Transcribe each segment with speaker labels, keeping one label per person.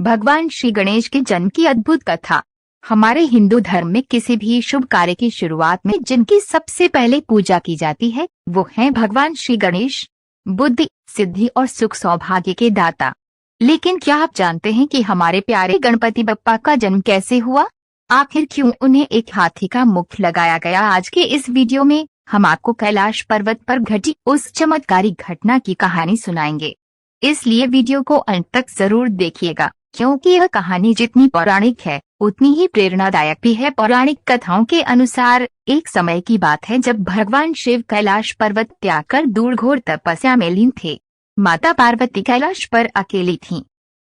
Speaker 1: भगवान श्री गणेश के जन्म की अद्भुत कथा। हमारे हिंदू धर्म में किसी भी शुभ कार्य की शुरुआत में जिनकी सबसे पहले पूजा की जाती है वो हैं भगवान श्री गणेश, बुद्धि, सिद्धि और सुख सौभाग्य के दाता। लेकिन क्या आप जानते हैं कि हमारे प्यारे गणपति बप्पा का जन्म कैसे हुआ? आखिर क्यों उन्हें एक हाथी का मुख लगाया गया? आज के इस वीडियो में हम आपको कैलाश पर्वत पर घटी उस चमत्कारी घटना की कहानी सुनाएंगे, इसलिए वीडियो को अंत तक जरूर देखिएगा, क्योंकि यह कहानी जितनी पौराणिक है उतनी ही प्रेरणादायक भी है। पौराणिक कथाओं के अनुसार एक समय की बात है जब भगवान शिव कैलाश पर्वत त्याग कर दूर घोर तपस्या में लीन थे। माता पार्वती कैलाश पर अकेली थीं।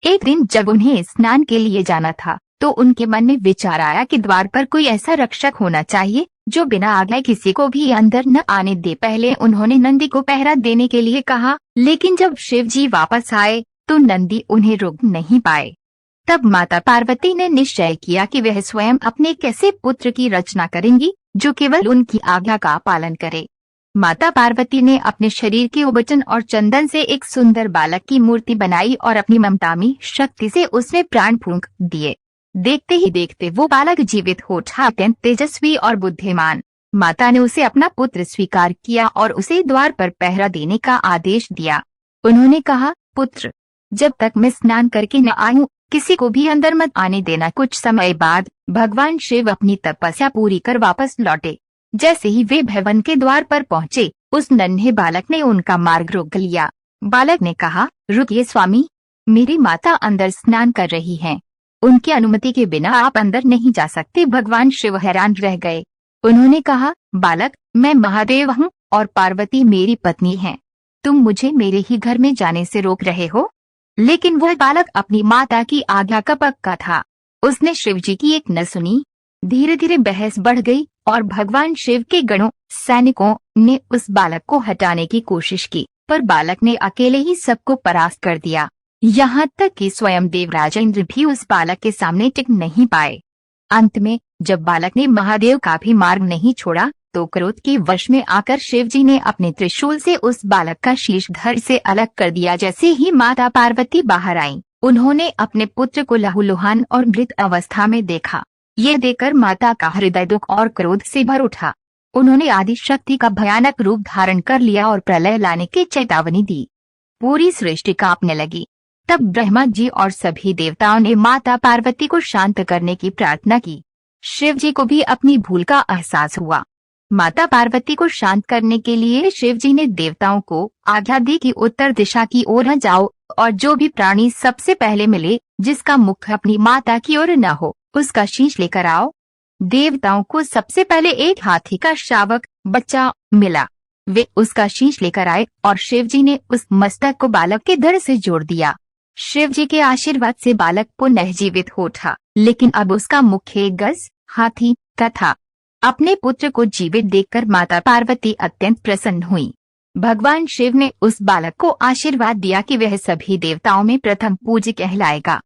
Speaker 1: एक दिन जब उन्हें स्नान के लिए जाना था तो उनके मन में विचार आया कि द्वार पर कोई ऐसा रक्षक होना चाहिए जो बिना आज्ञा किसी को भी अंदर न आने दे। पहले उन्होंने नंदी को पहरा देने के लिए कहा, लेकिन जब शिव जी वापस आए तो नंदी उन्हें रोक नहीं पाए। तब माता पार्वती ने निश्चय किया कि वह स्वयं अपने कैसे पुत्र की रचना करेंगी जो केवल उनकी आज्ञा का पालन करे। माता पार्वती ने अपने शरीर के उबटन और चंदन से एक सुंदर बालक की मूर्ति बनाई और अपनी ममतामी शक्ति से उसमें प्राण फूंक दिए। देखते ही देखते वो बालक जीवित हो उठा, अत्यंत तेजस्वी और बुद्धिमान। माता ने उसे अपना पुत्र स्वीकार किया और उसे द्वार पर पहरा देने का आदेश दिया। उन्होंने कहा, पुत्र, जब तक मैं स्नान करके न आऊं किसी को भी अंदर मत आने देना। कुछ समय बाद भगवान शिव अपनी तपस्या पूरी कर वापस लौटे। जैसे ही वे भवन के द्वार पर पहुंचे, उस नन्हे बालक ने उनका मार्ग रोक लिया। बालक ने कहा, रुकिए स्वामी, मेरी माता अंदर स्नान कर रही हैं। उनकी अनुमति के बिना आप अंदर नहीं जा सकते। भगवान शिव हैरान रह गए। उन्होंने कहा, बालक, मैं महादेव हूँ और पार्वती मेरी पत्नी है। तुम मुझे मेरे ही घर में जाने से रोक रहे हो। लेकिन वह बालक अपनी माता की आज्ञा का पक्का था। उसने शिव जी की एक न सुनी। धीरे धीरे बहस बढ़ गई और भगवान शिव के गणों सैनिकों ने उस बालक को हटाने की कोशिश की, पर बालक ने अकेले ही सबको परास्त कर दिया। यहाँ तक कि स्वयं देवराज इंद्र भी उस बालक के सामने टिक नहीं पाए। अंत में जब बालक ने महादेव का भी मार्ग नहीं छोड़ा तो क्रोध के वश में आकर शिव जी ने अपने त्रिशूल से उस बालक का शीश धड़ से अलग कर दिया। जैसे ही माता पार्वती बाहर आईं, उन्होंने अपने पुत्र को लहूलुहान और मृत अवस्था में देखा। ये देखकर माता का हृदय दुख और क्रोध से भर उठा। उन्होंने आदि शक्ति का भयानक रूप धारण कर लिया और प्रलय लाने की चेतावनी दी। पूरी सृष्टि कांपने लगी। तब ब्रह्मा जी और सभी देवताओं ने माता पार्वती को शांत करने की प्रार्थना की। शिव जी को भी अपनी भूल का एहसास हुआ। माता पार्वती को शांत करने के लिए शिव जी ने देवताओं को आज्ञा दी कि उत्तर दिशा की ओर जाओ और जो भी प्राणी सबसे पहले मिले जिसका मुख अपनी माता की ओर न हो उसका शीश लेकर आओ। देवताओं को सबसे पहले एक हाथी का शावक बच्चा मिला। वे उसका शीश लेकर आए और शिव जी ने उस मस्तक को बालक के धड़ से जोड़ दिया। शिव जी के आशीर्वाद से बालक पुनः जीवित हो उठा, लेकिन अब उसका मुख एक गज हाथी का था। अपने पुत्र को जीवित देखकर माता पार्वती अत्यंत प्रसन्न हुई। भगवान शिव ने उस बालक को आशीर्वाद दिया कि वह सभी देवताओं में प्रथम पूज्य कहलाएगा।